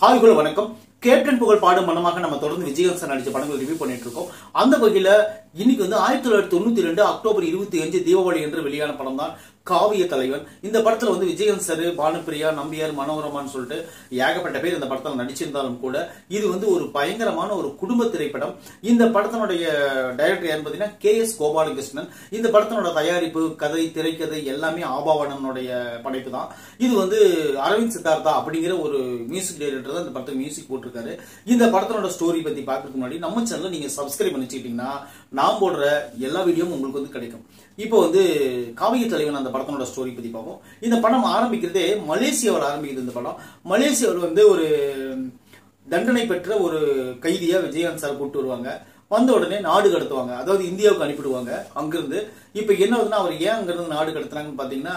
Hi குல வணக்கம். Captain புகழ் பாடும் மனமாக நம்ம தொடர்ந்து விஜயகாந்த் சார் நடிச்ச படங்கள் ரிவ்யூ பண்ணிட்டு இருக்கோம். அந்த வகையில இன்னைக்கு 1992 அக்டோபர் 25 தீபாவளி என்று வெளியான படம் தான் காவிய தலைவன். இந்த படத்துல விஜயகாந்த் சார், பானுப்பிரியா, நம்பியார், மனோரமான்னு சொல்லிட்டு ஏகப்பட்ட பேர் இந்த படத்துல நடிச்சிருந்தாலும் கூட இது ஒரு பயங்கரமான ஒரு குடும்ப திரைப்படம். இந்த படத்தினுடைய டைரக்டர் யாருன்னு பாத்தீங்கன்னா KS கோபாலகிருஷ்ணன். இந்த படத்தினோட தயாரிப்பு, கதை, திரைக்கதை எல்லாமே ஆபாவனனுடைய படைப்பு தான். இது அரவிந்த் சித்தார்த்தா அப்படிங்கிற ஒரு மியூசிக் டைரக்டர் தான் இந்த படத்துக்கு மியூசிக் போட்டிருக்காரு. இந்த படத்தினோட ஸ்டோரி பத்தி பாக்கிறதுக்கு முன்னாடி நம்ம சேனலை நீங்க சப்ஸ்கிரைப் பண்ணி வச்சுக்கிட்டீங்கன்னா நான் போடுற எல்லா வீடியோவும் உங்களுக்கு கிடைக்கும். இப்போ காவிய தலைவன் அந்த படத்தோட ஸ்டோரி பத்தி பார்ப்போம். இந்த படம் ஆரம்பிக்கிறதே மலேசியாவில் ஆரம்பிக்குது. இந்த படம் மலேசியாவில் ஒரு தண்டனை பெற்ற ஒரு கைதியா விஜயகாந்த் சார் கூட்டு வருவாங்க. வந்த உடனே நாடு கடத்துவாங்க, அதாவது இந்தியாவுக்கு அனுப்பிடுவாங்க. அங்கிருந்து இப்ப என்ன அவர் ஏன் அங்கிருந்து நாடு கடத்துனாங்கன்னு பாத்தீங்கன்னா,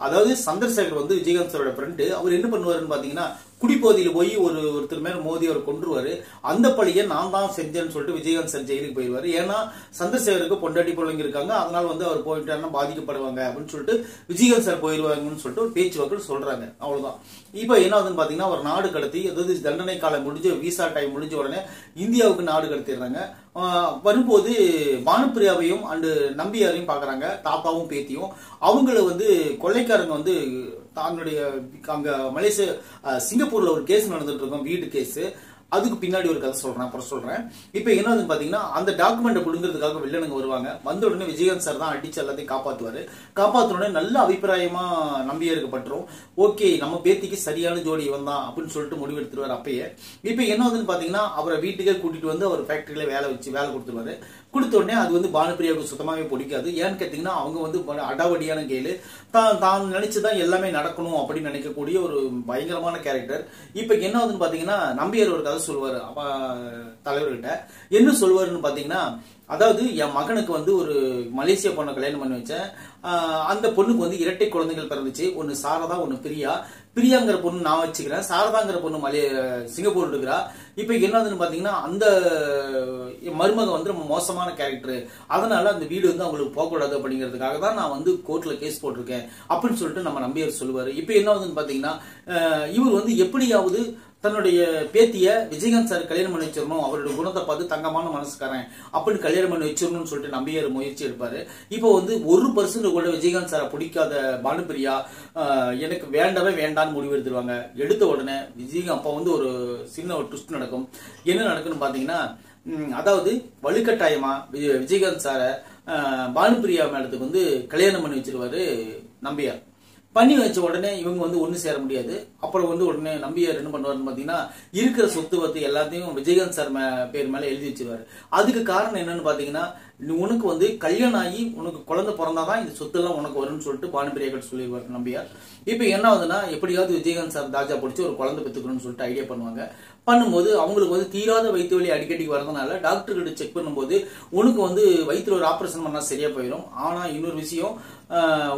அதாவது சந்திரசேகர் விஜயகாந்த் சாரோட ஃப்ரெண்டு. அவர் என்ன பண்ணுவாருன்னு பாத்தீங்கன்னா, குடிபோதையில போய் ஒருத்தர் மேல மோதி அவர் கொன்றுவாரு. அந்த பழியை நான் தான் செஞ்சேன்னு சொல்லிட்டு விஜயகாந்த் சார் ஜெயிலுக்கு போயிடுவாரு. ஏன்னா சந்திரசேகருக்கு பொண்டாட்டி பிள்ளைங்க இருக்காங்க, அதனால அவர் போயிட்டாருன்னா பாதிக்கப்படுவாங்க அப்படின்னு சொல்லிட்டு விஜயகாந்த் சார் போயிடுவாங்கன்னு சொல்லிட்டு ஒரு பேச்சுவாக்கள் சொல்றாங்க. அவ்வளவுதான். இப்ப என்ன பாத்தீங்கன்னா, ஒரு நாடு கடத்தி, அதாவது தண்டனை காலம் முடிஞ்சு விசா டைம் முடிஞ்ச உடனே இந்தியாவுக்கு நாடு கடத்திடுறாங்க. வரும்போது பானுப்பிரியாவையும் அண்டு நம்பியாரையும் பாக்குறாங்க, தாத்தாவும் பேத்தியும். அவங்கள கொள்ளைக்காரங்க தன்னுடைய அங்க மலேசியா சிங்கப்பூர்ல ஒரு கேஸ் நடந்துட்டு இருக்கும், வீடு கேஸ். அதுக்கு பின்னாடி ஒரு கதை சொல்றேன், அப்புறம் சொல்றேன். இப்ப என்ன பாத்தீங்கன்னா, அந்த டாக்குமெண்ட் புடுங்கிறதுக்காக வில்லனுங்க வருவாங்க. வந்த உடனே விஜயகாந்த் சார் தான் அடிச்சு எல்லாத்தையும் காப்பாத்துவாரு. காப்பாத்துன நல்ல அபிப்பிராயமா நம்பியாருக்கு பட்டுரும். ஓகே, நம்ம பேத்திக்கு சரியான ஜோடி இவன் தான் அப்படின்னு சொல்லிட்டு முடிவெடுத்துருவாரு அப்பயே. இப்ப என்ன பாத்தீங்கன்னா, அவரை வீட்டுக்கே கூட்டிட்டு அவர் ஃபேக்டரியில வேலை கொடுத்துருவாரு. கொடுத்த உடனே அது பானுப்பிரியாவுக்கு சுத்தமாவே பிடிக்காது. ஏன்னு கேட்டீங்கன்னா, அவங்க அடாவடியான கேளு, தான் நினைச்சுதான் எல்லாமே நடக்கணும் அப்படின்னு நினைக்கக்கூடிய ஒரு பயங்கரமான கேரக்டர். இப்ப என்ன பாத்தீங்கன்னா, நம்பியார் ஒரு கதை சொல்லுவாரு தலைவர்கிட்ட. என்ன சொல்லுவாருன்னு பாத்தீங்கன்னா, அதாவது என் மகனுக்கு ஒரு மலேசியா பொண்ணை கல்யாணம் பண்ணி வச்சேன். அந்த பொண்ணுக்கு இரட்டை குழந்தைகள் பிறந்துச்சு. ஒன்னு சாரதா, ஒன்னு பிரியா. பிரியாங்கிற பொண்ணு நான் வச்சுக்கிறேன், சாரதாங்கிற பொண்ணு சிங்கப்பூர் இருக்கிறா. இப்ப என்னதுன்னு பாத்தீங்கன்னா, அந்த மருமக ரொம்ப மோசமான கேரக்டர், அதனால அந்த வீடு அவங்களுக்கு போகக்கூடாது அப்படிங்கிறதுக்காக தான் நான் கோர்ட்ல கேஸ் போட்டிருக்கேன் அப்படின்னு சொல்லிட்டு நம்ம நம்பியார் சொல்லுவாரு. இப்ப என்ன பாத்தீங்கன்னா, இவர் எப்படியாவது தன்னுடைய பேத்திய விஜயகாந்த் சார் கல்யாணம் பண்ணி வச்சிடணும், அவருடைய குணத்தை பார்த்து தங்கமான மனசுக்காரன் அப்படின்னு கல்யாணம் பண்ணி வச்சிடணும்னு சொல்லிட்டு நம்பியார் முயற்சி எடுப்பாரு. இப்போ 1% கூட விஜயகாந்த் சாரை பிடிக்காத பானுப்பிரியா எனக்கு வேண்டவே வேண்டான்னு முடிவு எடுத்துருவாங்க. எடுத்த உடனே விஜயகாந்த் அப்ப ஒரு சின்ன ஒரு ட்விஸ்ட் நடக்கும். என்ன நடக்குன்னு பாத்தீங்கன்னா, அதாவது வலுக்கட்டாயமா விஜயகாந்த் சாரை பானுப்பிரியா மேடத்துக்கு கல்யாணம் பண்ணி வச்சிருவாரு நம்பியார். பண்ணி வச்ச உடனே இவங்க ஒண்ணு சேர முடியாது. அப்புறம் உடனே நம்பியார் என்ன பண்ணுவாருன்னு பாத்தீங்கன்னா, இருக்கிற சொத்து பத்து எல்லாத்தையும் விஜயகாந்த் சார் பேர் மேல எழுதி வச்சிருவாரு. அதுக்கு காரணம் என்னன்னு பாத்தீங்கன்னா, உனக்கு கல்யாணம் ஆகி உனக்கு குழந்தை பிறந்தாதான் இந்த சொத்து எல்லாம் உனக்கு வரும்னு சொல்லிட்டு பானுப்பிரியா கிட்ட சொல்லிடுவாரு நம்பியார். இப்ப என்ன ஆகுதுன்னா, எப்படியாவது விஜயகாந்த் சார் தாஜா பிடிச்சி ஒரு குழந்தை பெற்றுக்கணும்னு சொல்லிட்டு ஐடியா பண்ணுவாங்க. பண்ணும்போது அவங்களுக்கு தீராத வயிற்று வலி அடிக்கடி வரதுனால டாக்டர் கிட்ட செக் பண்ணும்போது, உனக்கு வயிற்றுல ஒரு ஆபரேஷன் பண்ணா சரியா போயிடும். ஆனா இன்னொரு விஷயம்,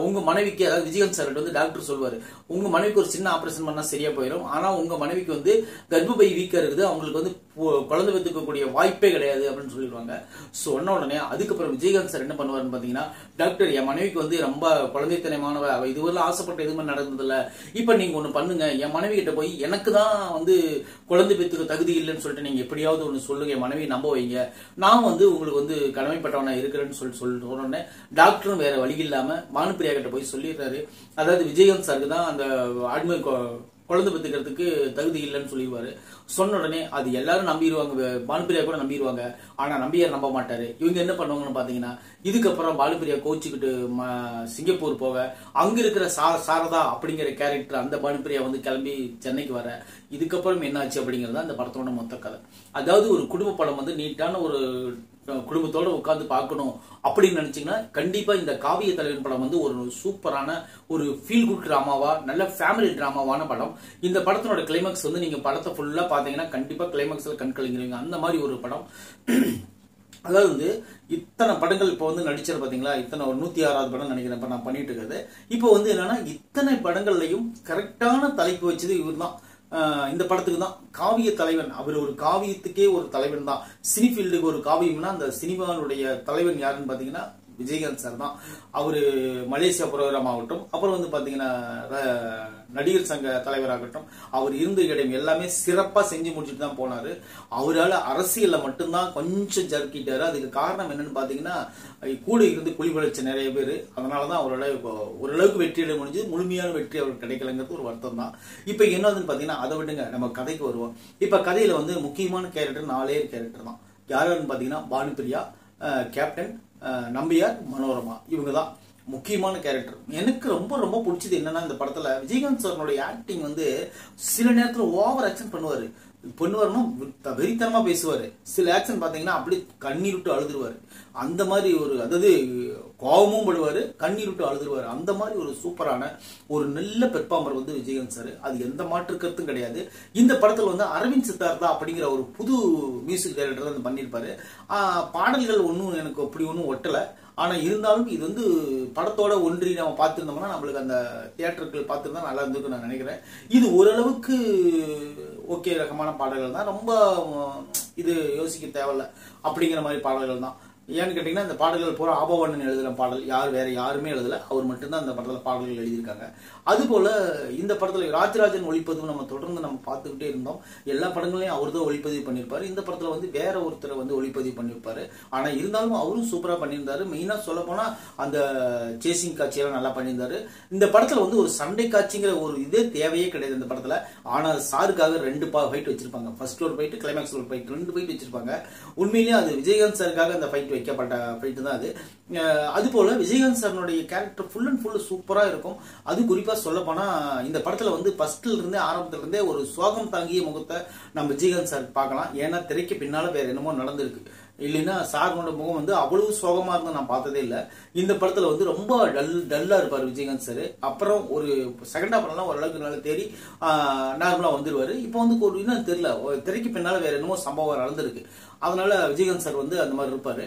உங்க மனைவிக்கு, அதாவது விஜயகாந்த் சார் டாக்டர் சொல்வாரு, உங்க மனைவிக்கு ஒரு சின்ன ஆபரேஷன் பண்ணா சரியா போயிடும். ஆனா உங்க மனைவிக்கு கர்ப்பப்பை வீக்கா இருக்குது, அவங்களுக்கு குழந்தை பெற்றுக்கக்கூடிய வாய்ப்பே கிடையாது அப்படின்னு சொல்லிடுவாங்க. சொன்ன உடனே அதுக்கப்புறம் விஜயகாந்த் சார் என்ன பண்ணுவாருன்னு பாத்தீங்கன்னா, டாக்டர் என் மனைவிக்கு ரொம்ப குழந்தைத்தனமானவ, அவ இதுவரை ஆசைப்பட்ட எதுவுமே நடந்தது இல்ல. இப்ப நீங்க ஒண்ணு பண்ணுங்க, என் மனைவி கிட்ட போய் எனக்கு தான் குழந்தை பெற்றுக்க தகுதி இல்லைன்னு சொல்லிட்டு நீங்க எப்படியாவது ஒண்ணு சொல்லுங்க, என் மனைவி நம்ப வைங்க, நான் உங்களுக்கு கடமைப்பட்டவனா இருக்கிறேன்னு சொல்லிட்டு உடனே டாக்டரும் வேற வழி இல்லாம பானுப்பிரியா கிட்ட போய் சொல்லிடுறாரு. அதாவது விஜயகாந்த் சாருக்கு தான் அந்த ஆண்மை குழந்தை பெற்றுக்கிறதுக்கு தகுதி இல்லைன்னு சொல்லிடுவாரு. சொன்ன உடனே அது எல்லாரும் நம்பிடுவாங்க, பானுப்பிரியா கூட நம்பிடுவாங்க. ஆனா நம்பியார் நம்ப மாட்டாரு. இவங்க என்ன பண்ணுவாங்கன்னு பாத்தீங்கன்னா, இதுக்கப்புறம் பானுப்பிரியா கோச்சிக்கிட்டு சிங்கப்பூர் போக, அங்க இருக்கிற சாரதா அப்படிங்கிற கேரக்டர் அந்த பானுப்பிரியா கிளம்பி சென்னைக்கு வர. இதுக்கப்புறம் என்ன ஆச்சு அப்படிங்கறத அந்த படத்தோட மொத்த கதை. அதாவது ஒரு குடும்ப படம் நீட்டான ஒரு குடும்பத்தோட உட்கார்ந்து பார்க்கணும் அப்படின்னு நினைச்சீங்கன்னா, கண்டிப்பா இந்த காவிய தலைவன் படம் ஒரு சூப்பரான ஒரு ஃபீல் குட் டிராமாவா, நல்ல ஃபேமிலி டிராமாவான படம். இந்த படத்தினோட கிளைமாக்ஸ் நீங்க படத்தை ஃபுல்லா பாத்தீங்கன்னா கண்டிப்பா கிளைமாக்ஸ்ல கண் கலங்கிடுவீங்க. அந்த மாதிரி ஒரு படம். அதாவது இத்தனை படங்கள் இப்போ நடிச்சது பாத்தீங்களா, இத்தனை ஒரு 106வது படம் நினைக்கிறேன் இப்ப நான் பண்ணிட்டு இருக்கிறது. இப்போ என்னன்னா, இத்தனை படங்கள்லையும் கரெக்டான தலைப்பு வச்சது இவர் தான். இந்த படத்துக்கு தான் காவிய தலைவன். அவர் ஒரு காவியத்துக்கே ஒரு தலைவன் தான். சினி ஃபீல்டுக்கு ஒரு காவியம்னா அந்த சினிமாவுடைய தலைவன் யாருன்னு பாத்தீங்கன்னா விஜயகாந்த் சார் தான். அவரு மலேசியா புரோகிராம் ஆகட்டும், அப்புறம் பாத்தீங்கன்னா நடிகர் சங்க தலைவராகட்டும், அவர் இருந்த இடம் எல்லாமே சிறப்பா செஞ்சு முடிச்சுட்டு தான் போனாரு. அவரால் அரசியல்ல மட்டும்தான் கொஞ்சம் ஜர்க்கிட்டாரு. அதுக்கு காரணம் என்னன்னு பாத்தீங்கன்னா, கூட இருந்து குழி பழிச்ச நிறைய பேர். அதனாலதான் அவரோட ஓரளவுக்கு வெற்றியிட முடிஞ்சு, முழுமையான வெற்றி அவருக்கு கிடைக்கலங்கிறது ஒரு வருத்தம் தான். இப்ப என்னதுன்னு பாத்தீங்கன்னா, அதை விடுங்க, நம்ம கதைக்கு வருவோம். இப்ப கதையில வந்து முக்கியமான கேரக்டர் 4 கேரக்டர் தான். யாருன்னு பாத்தீங்கன்னா, பானுப்பிரியா, கேப்டன், நம்பியார், மனோரமா, இவங்க தான் முக்கியமான கேரக்டர். எனக்கு ரொம்ப ரொம்ப பிடிச்சது என்னன்னா, இந்த படத்துல விஜயகாந்த் சார்னுடைய ஆக்டிங் வந்து சில நேரத்துல ஓவர் ஆக்ஷன் பண்ணுவாரு. வெறித்தனமா பேசுவாரு. சில ஆக்ஷன் பாத்தீங்கன்னா அப்படி கண்ணீர் விட்டு அழுதுருவாரு. அந்த மாதிரி ஒரு, அதாவது கோபமும் படுவாரு, கண்ணீர் விட்டு அழுதுருவாரு. அந்த மாதிரி ஒரு சூப்பரான ஒரு நல்ல பெர்ஃபார்மர் வந்து விஜயகாந்த் சார். அது எந்த மாற்று கருத்தும் கிடையாது. இந்த படத்துல வந்து அரவிந்த் சித்தார்த்தா அப்படிங்கிற ஒரு புது மியூசிக் டைரக்டர் தான் பண்ணியிருப்பாரு. பாடல்கள் ஒன்றும் எனக்கு அப்படி ஒன்றும் ஒட்டலை. ஆனா இருந்தாலும் இது வந்து படத்தோட ஒன்றி நம்ம பார்த்திருந்தோம்னா, நம்மளுக்கு அந்த தியேட்டர்கள் பார்த்திருந்தா நல்லா இருந்திருக்கு நான் நினைக்கிறேன். இது ஓரளவுக்கு ஓகே ரகமான பாடல்கள் தான். ரொம்ப இது யோசிக்க தேவையில்ல அப்படிங்கிற மாதிரி பாடல்கள் தான். ஏன்னு கேட்டீங்கன்னா, இந்த பாடல்கள் பூரா ஆபவண்ணன் எழுதுன பாடல், வேற யாருமே எழுதல, அவர் மட்டும்தான் அந்த படத்துல பாடல்கள் எழுதியிருக்காங்க. அது போல இந்த படத்துல ராஜராஜன் ஒளிப்பதிவு நம்ம தொடர்ந்து நம்ம பார்த்துக்கிட்டே இருந்தோம். எல்லா படங்களையும் அவர் தான் ஒளிப்பதிவு பண்ணியிருப்பாரு. இந்த படத்துல வந்து வேற ஒருத்தரை வந்து ஒளிப்பதிவு பண்ணியிருப்பாரு. ஆனா இருந்தாலும் அவரும் சூப்பரா பண்ணியிருந்தாரு. மெயினா சொல்ல போனா அந்த சேசிங் காட்சியெல்லாம் நல்லா பண்ணியிருந்தாரு. இந்த படத்துல வந்து ஒரு சண்டை காட்சிங்கிற ஒரு இதே தேவையே கிடையாது இந்த படத்துல. ஆனா சாருக்காக 2 ஃபைட் வச்சிருப்பாங்க. ஃபர்ஸ்ட் ஒரு ஃபைட், கிளைமேக்ஸ் ஒரு ஃபைட், 2 ஃபைட் வச்சிருப்பாங்க. உண்மையிலேயே அது விஜயகாந்த் சாருக்காக அந்த ஃபைட் வைக்கப்பட்ட ஃபைட் தான் அது. அது போல விஜயகாந்த் சாருடைய கேரக்டர் ஃபுல் அண்ட் ஃபுல் சூப்பரா இருக்கும். அது குறிப்பா சொல்ல போனா, இந்த படத்துல வந்து ஃபர்ஸ்ட்ல இருந்தே ஆரம்பத்துல இருந்தே ஒரு சோகம் தாங்கிய முகத்தை நம்ம விஜயகாந்த் சார் பார்க்கலாம். ஏன்னா திரைக்கு பின்னால வேற என்னமோ நடந்திருக்கு. இல்லைன்னா சாரோட முகம் வந்து அவ்வளவு சோகமா இருந்தா நான் பார்த்ததே இல்லை. இந்த படத்துல வந்து ரொம்ப டல்லா இருப்பாரு விஜயகாந்த் சார். அப்புறம் ஒரு செகண்ட் ஹாஃப் எல்லாம் ஓரளவுக்கு நல்லா தேடி நார்மலா வந்துருவாரு. இப்போ வந்து ஒரு இன்னும் தெரியல, திரைக்கு பின்னால வேற என்னமோ சம்பவம் நடந்திருக்கு. அதனால விஜயகாந்த் சார் வந்து அந்த மாதிரி இருப்பாரு.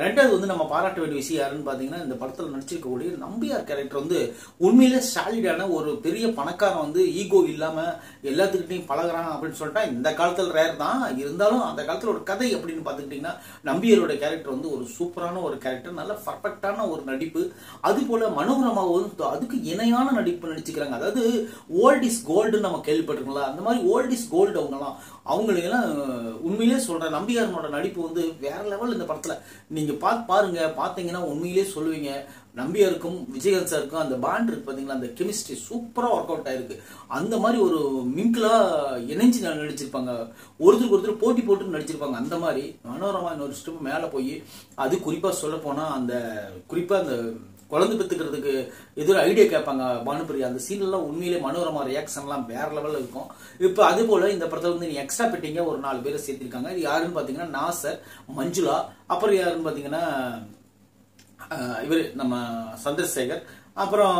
ரெண்டாவது வந்து நம்ம பாராட்ட வேண்டிய விஷயம் யாருன்னு பாத்தீங்கன்னா, இந்த படத்துல நடிச்சிருக்கக்கூடிய நம்பியார் கேரக்டர் வந்து உண்மையிலே சாலிடான ஒரு பெரிய பணக்காரன் வந்து ஈகோ இல்லாம எல்லாத்துக்கிட்டையும் பழகுறான் அப்படின்னு சொல்லிட்டா இந்த காலத்துல ரேர் தான். இருந்தாலும் அந்த காலத்துல ஒரு கதை அப்படின்னு பாத்துக்கிட்டீங்கன்னா, நம்பியாரோட கேரக்டர் வந்து ஒரு சூப்பரான ஒரு கேரக்டர், நல்ல பர்ஃபெக்டான ஒரு நடிப்பு. அது போல மனோரமாவும் அதுக்கு இணையான நடிப்பு நடிச்சுக்கிறாங்க. அதாவது ஓல்ட் இஸ் கோல்டுன்னு நம்ம கேள்விப்பட்டிருக்கோம்ல, அந்த மாதிரி ஓல்ட் இஸ் கோல்டு அவங்களெல்லாம் உண்மையிலே சொல்றேன். நம்பியாரனோட நடிப்பு வந்து வேற லெவல் இந்த படத்துல. நீங்க பாருங்க, பாத்தீங்கன்னா உண்மையிலே சொல்லுவீங்க, நம்பியாருக்கும் விஜயகாந்த் சாருக்கும் அந்த பாண்ட் இருக்கு பாத்தீங்களா, அந்த கெமிஸ்ட்ரி சூப்பரா ஒர்க் அவுட் ஆயிருக்கு. அந்த மாதிரி ஒரு மிங்கிளா இணைஞ்சு நடிச்சிருப்பாங்க, ஒருத்தருக்கு ஒருத்தர் போட்டி போட்டு நடிச்சிருப்பாங்க. அந்த மாதிரி மனோரமா இன்னொரு ஸ்டெப் மேல போய், அது குறிப்பா சொல்ல போனா அந்த குறிப்பா அந்த குழந்தை பெத்துக்கிறதுக்கு ஏதோ ஒரு ஐடியா கேட்பாங்க பானுப்பிரியா. அந்த சீன் எல்லாம் உண்மையிலே மனோரமா ரியாக்ஷன் எல்லாம் வேற லெவல்ல இருக்கும். இப்ப அது போல இந்த படத்துல வந்து நீ எக்ஸ்ட்ரா பெட்டிங்க ஒரு 4 பேரை சேர்த்திருக்காங்க. இது யாருன்னு பாத்தீங்கன்னா, நாசர், மஞ்சுளா, அப்புறம் யாருன்னு பாத்தீங்கன்னா இவரு நம்ம சந்திரசேகர், அப்புறம்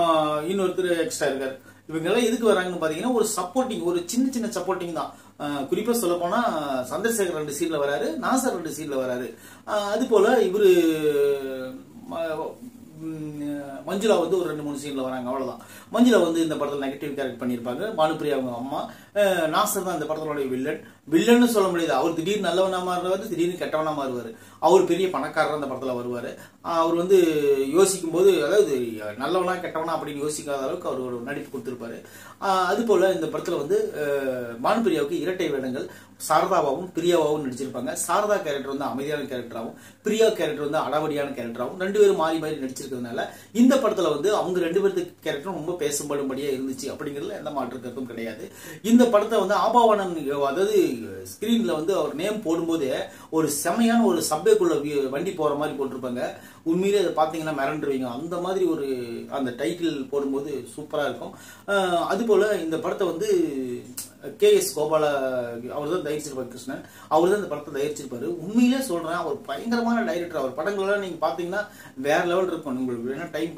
இன்னொருத்தர் எக்ஸ்ட்ரா இருக்காரு. இவங்க எல்லாம் எதுக்கு வராங்கன்னு பாத்தீங்கன்னா, ஒரு சப்போர்ட்டிங், ஒரு சின்ன சின்ன சப்போர்ட்டிங் தான். குறிப்பா சொல்ல போனா சந்திரசேகர் 2 சீன்ல வராரு, நாசர் 2 சீன்ல வராரு. அது போல இவரு மஞ்சுளா வந்து ஒரு 2-3 சீன்ல வராங்க, அவ்வளவுதான். மஞ்சுளா வந்து இந்த படத்துல நெகட்டிவ் கேரக்டர் பண்ணிருப்பாங்க. பானுப்பிரியா அவங்க அம்மா. நாசர் தான் இந்த படத்தோட வில்லன்னு சொல்ல முடியாது. அவர் திடீர்னு நல்லவனா மாறுவாரு, திடீர்னு கெட்டவனா மாறுவாரு. அவர் பெரிய பணக்காரர் அந்த படத்துல வருவாரு. அவர் வந்து யோசிக்கும் போது, அதாவது நல்லவனா கெட்டவனா அப்படின்னு யோசிக்காத அளவுக்கு அவர் ஒரு நடிப்பு கொடுத்திருப்பாரு. அது போல இந்த படத்துல வந்து பானுப்பிரியாவுக்கு இரட்டை வேடங்கள் சாரதாவாவும் பிரியாவாவும் நடிச்சிருப்பாங்க. சாரதா கேரக்டர் வந்து அமைதியான கேரக்டராகவும், பிரியா கேரக்டர் வந்து அடாவடியான கேரக்டராகவும் 2 பேரும் மாறி மாறி நடிச்சிருக்கிறதுனால இந்த படத்துல வந்து அவங்க 2 பேருக்கு கேரக்டரும் ரொம்ப பேசப்படும்படியா இருந்துச்சு அப்படிங்கிறதுல எந்த மாற்று கருத்தும் கிடையாது. இந்த படத்தை வந்து ஆபாவானன், அதாவது ஸ்கிரீன்ல வந்து அவர் நேம் போடும்போது ஒரு செமையான ஒரு சப்வேக்குள்ள வண்டி போற மாதிரி போட்டிருப்பாங்க. உண்மையிலே அதை பாத்தீங்கன்னா மிரண்டுருவீங்க. அந்த மாதிரி ஒரு அந்த டைட்டில் போடும்போது சூப்பரா இருக்கும். அது போல இந்த படத்தை வந்து KS கோபால அவர் தான் தயாரிச்சிருப்பாரு, கிருஷ்ணன் அவர் தான் இந்த படத்தை தயாரிச்சிருப்பாரு. உண்மையிலே சொல்றேன், அவர் பயங்கரமான டைரக்டர். அவர் படங்கள்லாம் நீங்க பாத்தீங்கன்னா வேற லெவல் இருக்கும். உங்களுக்கு வேணா டைம்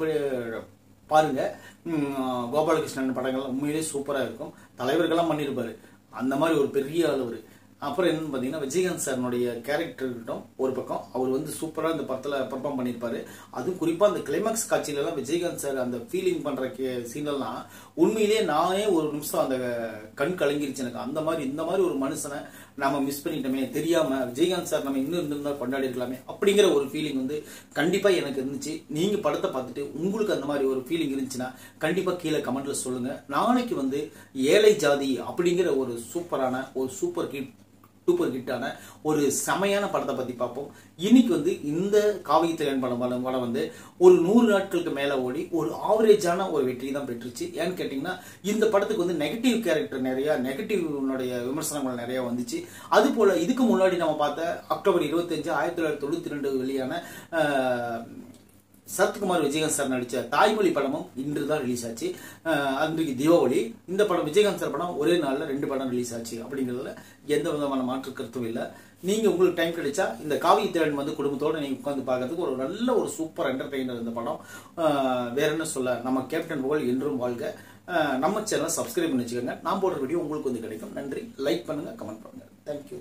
பாருங்க. கோபாலகிருஷ்ணன் படங்கள்லாம் உண்மையிலே சூப்பரா இருக்கும். தலைவர்கள்லாம் பண்ணியிருப்பாரு. அந்த மாதிரி ஒரு பெரிய அளவு அப்புறம் என்னன்னு பாத்தீங்கன்னா விஜயகாந்த் சார்னுடைய கேரக்டர் இருக்கட்டும் ஒரு பக்கம், அவர் வந்து சூப்பரா இந்த படத்துல பெர்ஃபார்ம் பண்ணியிருப்பாரு. அதுவும் குறிப்பா அந்த கிளைமாக்ஸ் காட்சியில எல்லாம் விஜயகாந்த் சார் அந்த ஃபீலிங் பண்ற சீனெல்லாம் உண்மையிலேயே நானே ஒரு நிமிஷம் அந்த கண் கலங்கிருச்சு எனக்கு. அந்த மாதிரி இந்த மாதிரி ஒரு மனுஷனை நாம மிஸ் பண்ணிட்டோமே, தெரியாம விஜயகாந்த் சார் நம்ம இன்னும் இருந்திருந்தா கொண்டாடி இருக்கலாமே அப்படிங்கிற ஒரு ஃபீலிங் வந்து கண்டிப்பா எனக்கு இருந்துச்சு. நீங்க படத்தை பார்த்துட்டு உங்களுக்கு அந்த மாதிரி ஒரு ஃபீலிங் இருந்துச்சுன்னா கண்டிப்பா கீழே கமெண்ட்ல சொல்லுங்க. நாளைக்கு வந்து ஏழை ஜாதி அப்படிங்கிற ஒரு சூப்பரான ஒரு சூப்பர் ஹிட்டான ஒரு செமையான படத்தை பத்தி பார்ப்போம். இன்னைக்கு வந்து இந்த காவியத்திலன் படம் வந்து ஒரு 100 நாட்களுக்கு மேல ஓடி ஒரு ஆவரேஜான ஒரு வெற்றி தான் பெற்றுச்சு. ஏன்னு கேட்டீங்கன்னா இந்த படத்துக்கு வந்து நெகட்டிவ் கேரக்டர் நிறைய, நெகட்டிவ் விமர்சனங்கள் நிறைய வந்துச்சு. அது போல இதுக்கு முன்னாடி நம்ம பார்த்த அக்டோபர் 25 1992 வெளியான சரத்குமார் விஜயகாந்த் சார் நடிச்ச தாய்மொழி படமும் இன்று தான் ரிலீஸ் ஆச்சு. அன்றைக்கு தீபாவளி. இந்த படம் விஜயகாந்த் சார் படம் ஒரே நாள்ல 2 படம் ரிலீஸ் ஆச்சு அப்படிங்கிறதுல எந்த விதமான மாற்று கருத்தும் இல்லை. நீங்க உங்களுக்கு டைம் கிடைச்சா இந்த காவியத்திலன் வந்து குடும்பத்தோட நீங்க உட்காந்து பார்க்கறதுக்கு ஒரு நல்ல ஒரு சூப்பர் என்டர்டெய்னர் இந்த படம். வேற என்ன சொல்ல, நம்ம கேப்டன் புகழ் என்றும் வாழ்க. நம்ம சேனலை சப்ஸ்கிரைப் பண்ணி வச்சுக்கோங்க. நான் போடுற வீடியோ உங்களுக்கு வந்து கிடைக்கும். நன்றி. லைக் பண்ணுங்க, கமெண்ட் பண்ணுங்க. தேங்க்யூ.